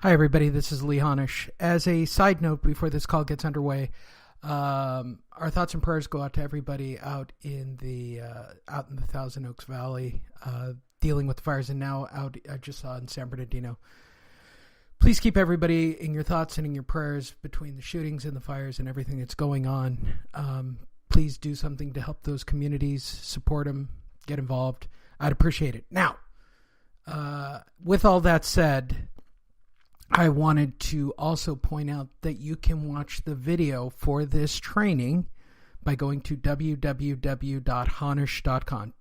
Hi, everybody. This is LeeHonish. As a side note, before this call gets underway, our thoughts and prayers go out to everybody out in the Thousand Oaks Valley, dealing with the fires, and now out I just saw in San Bernardino. Please keep everybody in your thoughts and in your prayers between the shootings and the fires and everything that's going on. Please do something to help those communities, support them, get involved. I'd appreciate it. Now, with all that said, I wanted to also point out that you can watch the video for this training by going to www.honish.com,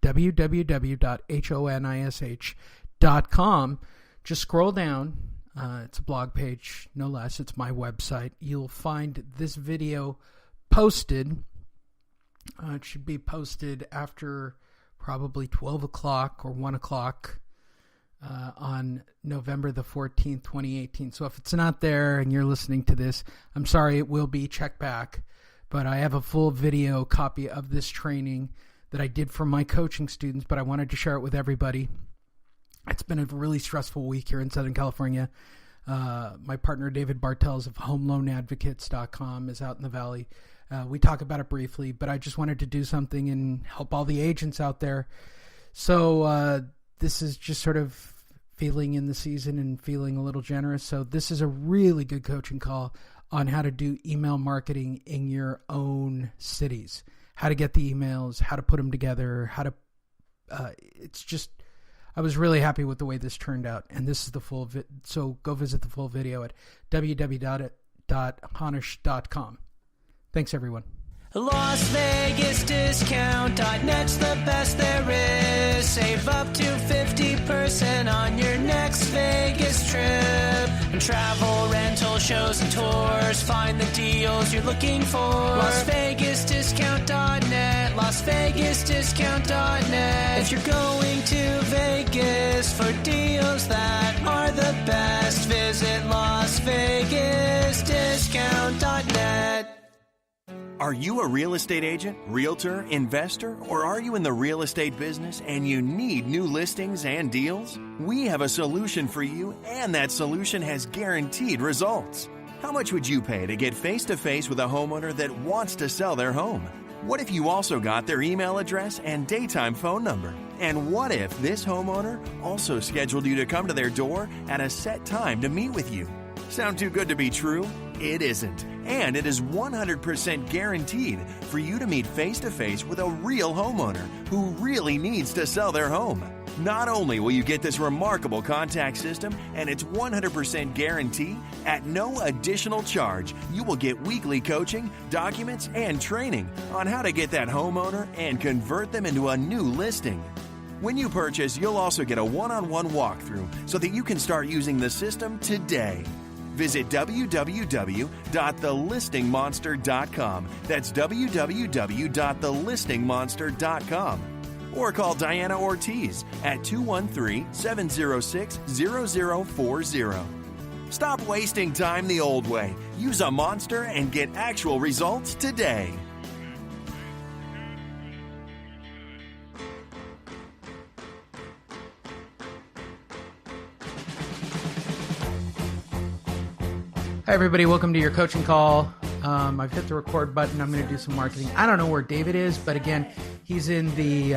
www.honish.com. Just scroll down. It's a blog page, no less. It's my website. You'll find this video posted. It should be posted after probably 12 o'clock or 1 o'clock. On November the 14th, 2018. So if it's not there and you're listening to this, I'm sorry, it will be. Check back. But I have a full video copy of this training that I did for my coaching students, but I wanted to share it with everybody. It's been a really stressful week here in Southern California. My partner, David Bartels of homeloanadvocates.com, is out in the Valley. We talk about it briefly, but I just wanted to do something and help all the agents out there. So this is just sort of feeling in the season and feeling a little generous. So this is a really good coaching call on how to do email marketing in your own cities, how to get the emails, how to put them together, how to, I was really happy with the way this turned out. And this is the full, so go visit the full video at www.honish.com. Thanks, everyone. Las Vegas Discount.net's the best there is. Save up to 50% on your next Vegas trip. And travel, rental, shows, and tours. Find the deals you're looking for. Las Vegas Discount.net. Las Vegas Discount.net. If you're going to Vegas for deals that are the best, visit Las Vegas Discount.net. Are you a real estate agent, realtor, investor, or are you in the real estate business and you need new listings and deals? We have a solution for you, and that solution has guaranteed results. How much would you pay to get face-to-face with a homeowner that wants to sell their home? What if you also got their email address and daytime phone number? And what if this homeowner also scheduled you to come to their door at a set time to meet with you? Sound too good to be true? It isn't. And it is 100% guaranteed for you to meet face-to-face with a real homeowner who really needs to sell their home. Not only will you get this remarkable contact system and its 100% guarantee, at no additional charge, you will get weekly coaching, documents, and training on how to get that homeowner and convert them into a new listing. When you purchase, you'll also get a one-on-one walkthrough so that you can start using the system today. Visit www.thelistingmonster.com. That's www.thelistingmonster.com. Or call Diana Ortiz at 213-706-0040. Stop wasting time the old way. Use a monster and get actual results today. Hi, everybody. Welcome to your coaching call. I've hit the record button. I'm going to do some marketing. I don't know where David is, but again, he's in the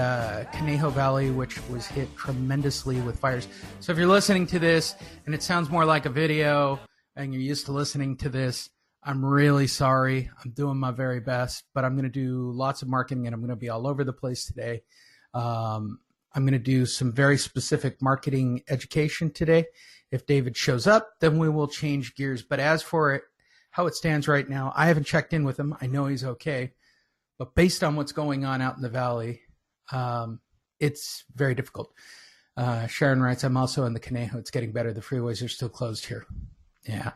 Conejo Valley, which was hit tremendously with fires. So if you're listening to this and it sounds more like a video and you're used to listening to this, I'm really sorry. I'm doing my very best, but I'm going to do lots of marketing and I'm going to be all over the place today. I'm going to do some very specific marketing education today. If David shows up, then we will change gears. But as for it, how it stands right now, I haven't checked in with him. I know he's okay. But based on what's going on out in the valley, it's very difficult. Sharon writes, I'm also in the Conejo. It's getting better. The freeways are still closed here. Yeah.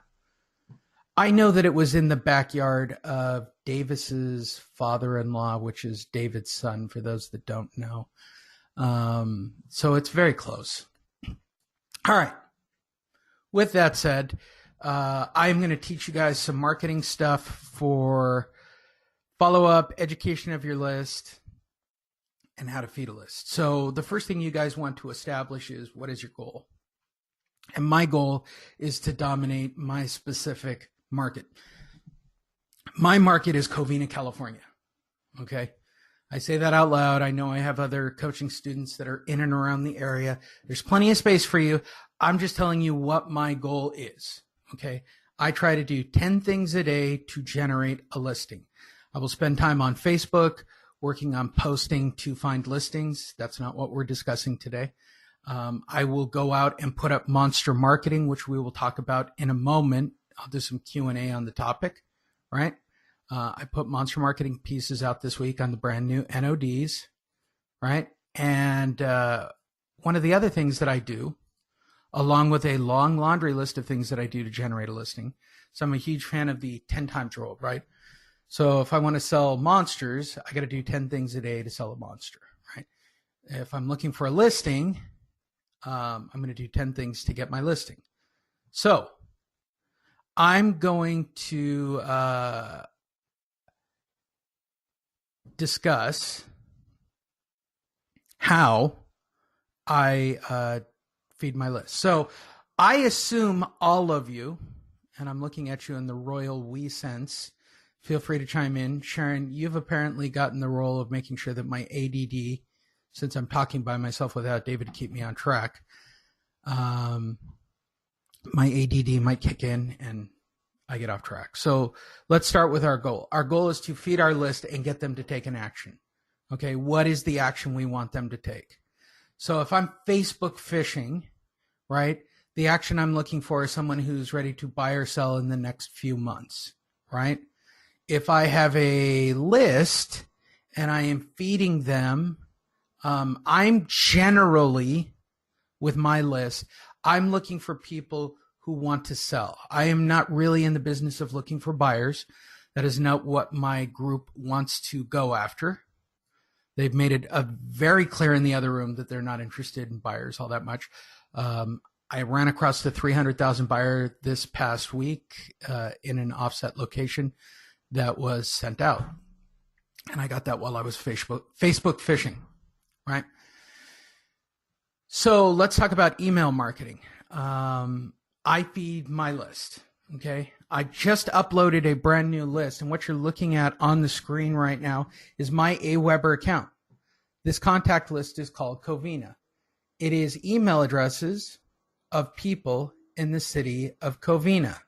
I know that it was in the backyard of Davis's father-in-law, which is David's son, for those that don't know. So it's very close. All right. With that said, I'm going to teach you guys some marketing stuff for follow-up, education of your list, and how to feed a list. So the first thing you guys want to establish is, what is your goal? And my goal is to dominate my specific market. My market is Covina, California. Okay. I say that out loud. I know I have other coaching students that are in and around the area. There's plenty of space for you. I'm just telling you what my goal is. Okay. I try to do 10 things a day to generate a listing. I will spend time on Facebook working on posting to find listings. That's not what we're discussing today. I will go out and put up monster marketing, which we will talk about in a moment. I'll do some Q&A on the topic, right? I put monster marketing pieces out this week on the brand new NODs, right? And one of the other things that I do, along with a long laundry list of things that I do to generate a listing. So I'm a huge fan of the 10 times rule, right? So if I want to sell monsters, I got to do 10 things a day to sell a monster, right? If I'm looking for a listing, I'm going to do 10 things to get my listing. So I'm going to discuss how I feed my list. So I assume all of you, and I'm looking at you in the royal we sense, feel free to chime in. Sharon, you've apparently gotten the role of making sure that my ADD, since I'm talking by myself without David to keep me on track, my ADD might kick in and I get off track. So let's start with our goal. Our goal is to feed our list and get them to take an action. Okay, what is the action we want them to take? So if I'm Facebook fishing, right, the action I'm looking for is someone who's ready to buy or sell in the next few months, right? If I have a list and I am feeding them, I'm generally, with my list, I'm looking for people who want to sell. I am not really in the business of looking for buyers. That is not what my group wants to go after. They've made it very clear in the other room that they're not interested in buyers all that much. I ran across the 300,000 buyer this past week in an offset location that was sent out. And I got that while I was Facebook fishing, right? So let's talk about email marketing. I feed my list, okay? I just uploaded a brand new list, and what you're looking at on the screen right now is my Aweber account. This contact list is called Covina. It is email addresses of people in the city of Covina.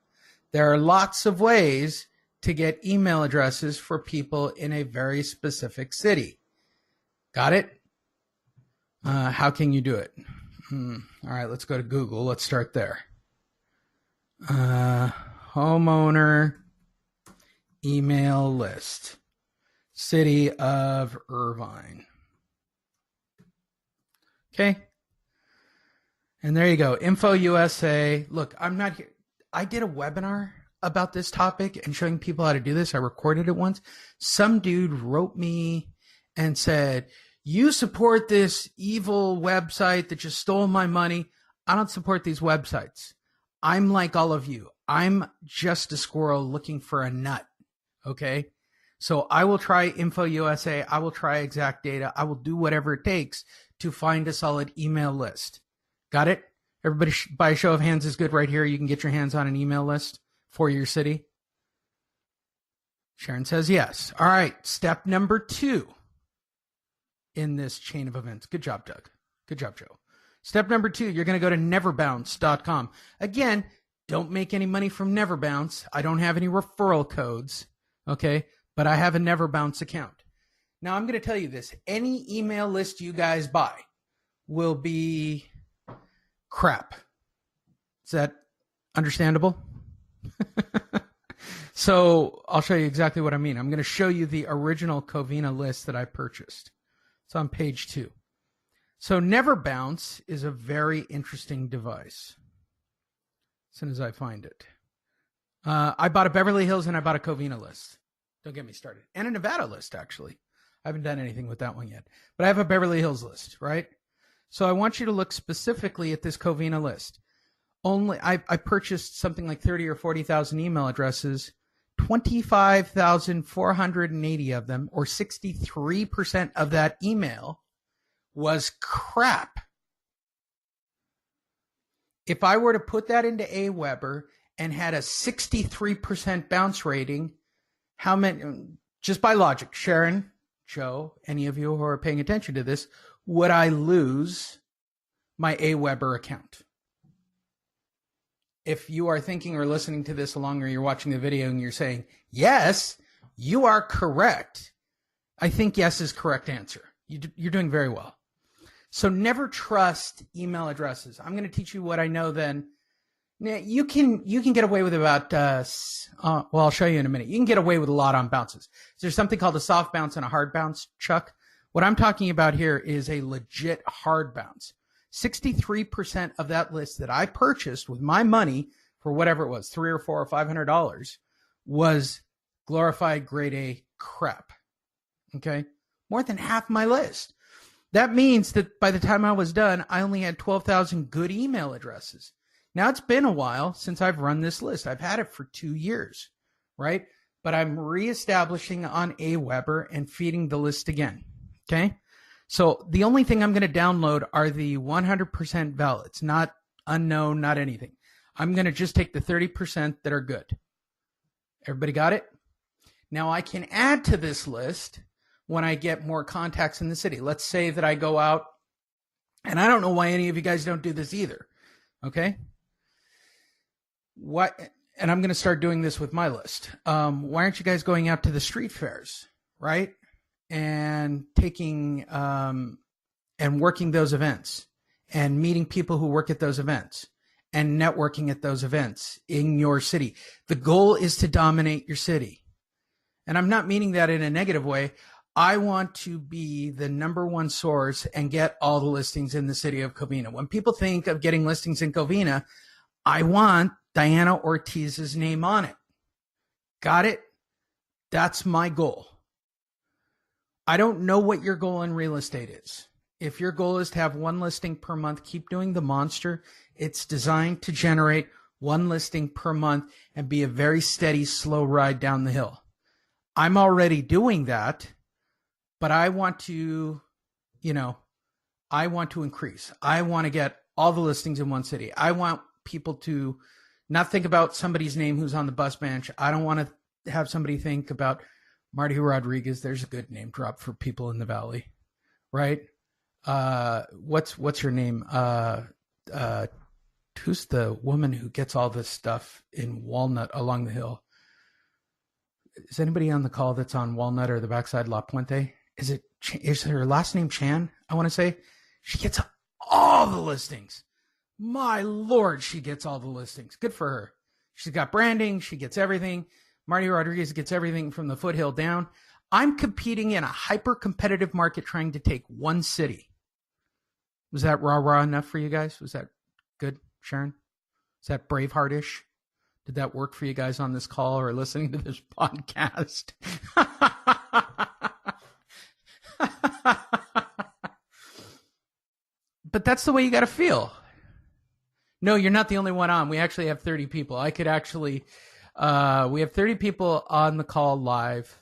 There are lots of ways to get email addresses for people in a very specific city. Got it? How can you do it? All right, let's go to Google. Let's start there. Homeowner email list. City of Irvine. Okay. And there you go. Info USA. Look, I'm not here. I did a webinar about this topic and showing people how to do this. I recorded it once. Some dude wrote me and said, you support this evil website that just stole my money. I don't support these websites. I'm like all of you. I'm just a squirrel looking for a nut. Okay. So I will try Info USA. I will try Exact Data. I will do whatever it takes to find a solid email list. Got it? Everybody by a show of hands is good right here. You can get your hands on an email list for your city. Sharon says yes. All right. Step number 2 in this chain of events. Good job, Doug. Good job, Joe. Step number 2, you're going to go to neverbounce.com. Again, don't make any money from Neverbounce. I don't have any referral codes, okay? But I have a Neverbounce account. Now, I'm going to tell you this. Any email list you guys buy will be crap. Is that understandable? So I'll show you exactly what I mean. I'm going to show you the original Covina list that I purchased. It's on page 2. So Neverbounce is a very interesting device. As soon as I find it. I bought a Beverly Hills and I bought a Covina list. Don't get me started. And a Nevada list, actually. I haven't done anything with that one yet. But I have a Beverly Hills list, right? So I want you to look specifically at this Covina list. I purchased something like 30 or 40,000 email addresses. 25,480 of them, or 63% of that email, was crap. If I were to put that into Aweber and had a 63% bounce rating, how many, just by logic, Sharon, Joe, any of you who are paying attention to this, would I lose my Aweber account? If you are thinking or listening to this along or you're watching the video and you're saying, yes, you are correct, I think yes is correct answer. You're doing very well. So never trust email addresses. I'm going to teach you what I know then. Now, you can get away with about, well, I'll show you in a minute. You can get away with a lot on bounces. There's something called a soft bounce and a hard bounce, Chuck. What I'm talking about here is a legit hard bounce. 63% of that list that I purchased with my money for whatever it was, $300 or $400 or $500, was glorified grade A crap. Okay? More than half my list. That means that by the time I was done, I only had 12,000 good email addresses. Now, it's been a while since I've run this list. I've had it for 2 years, right? But I'm reestablishing on Aweber and feeding the list again, okay? So the only thing I'm going to download are the 100% valids, not unknown, not anything. I'm going to just take the 30% that are good. Everybody got it? Now, I can add to this list when I get more contacts in the city. Let's say that I go out, and I don't know why any of you guys don't do this either, okay? What? And I'm going to start doing this with my list. Why aren't you guys going out to the street fairs, right? And taking and working those events and meeting people who work at those events and networking at those events in your city. The goal is to dominate your city. And I'm not meaning that in a negative way. I want to be the number one source and get all the listings in the city of Covina. When people think of getting listings in Covina, I want Diana Ortiz's name on it. Got it? That's my goal. I don't know what your goal in real estate is. If your goal is to have one listing per month, keep doing the monster. It's designed to generate one listing per month and be a very steady, slow ride down the hill. I'm already doing that, but I want to, I want to increase. I want to get all the listings in one city. I want people to not think about somebody's name who's on the bus bench. I don't want to have somebody think about Marty Rodriguez. There's a good name drop for people in the Valley, right? What's her name? Who's the woman who gets all this stuff in Walnut along the hill? Is anybody on the call that's on Walnut or the backside La Puente? Is her last name Chan? I want to say she gets all the listings. My Lord, she gets all the listings. Good for her. She's got branding. She gets everything. Marty Rodriguez gets everything from the foothill down. I'm competing in a hyper-competitive market trying to take one city. Was that rah-rah enough for you guys? Was that good, Sharon? Is that Braveheart-ish? Did that work for you guys on this call or listening to this podcast? But that's the way you got to feel. No, you're not the only one on. We actually have 30 people. I could actually, we have 30 people on the call live,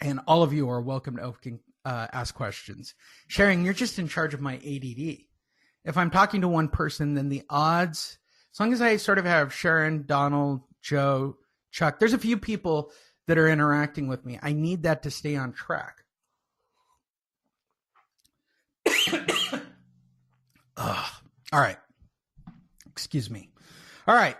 and all of you are welcome to ask questions. Sharing, you're just in charge of my ADD. If I'm talking to one person, then the odds, as long as I sort of have Sharon, Donald, Joe, Chuck, there's a few people that are interacting with me. I need that to stay on track. All right. Excuse me. All right.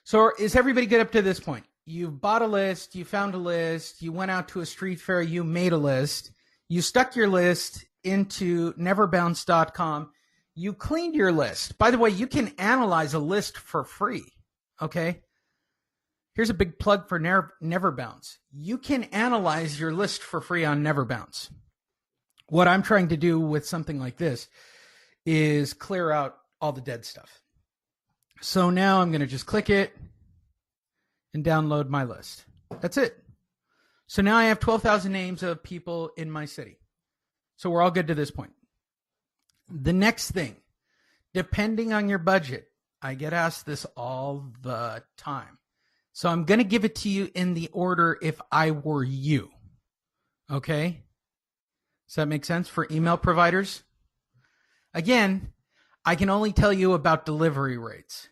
So is everybody good up to this point? You've bought a list. You found a list. You went out to a street fair. You made a list. You stuck your list into neverbounce.com. You cleaned your list. By the way, you can analyze a list for free. Okay. Here's a big plug for Neverbounce. You can analyze your list for free on Neverbounce. What I'm trying to do with something like this is clear out all the dead stuff. So now I'm going to just click it and download my list. That's it. So now I have 12,000 names of people in my city. So we're all good to this point. The next thing, depending on your budget, I get asked this all the time. So I'm going to give it to you in the order if I were you. Okay? Does that make sense for email providers? Again, I can only tell you about delivery rates.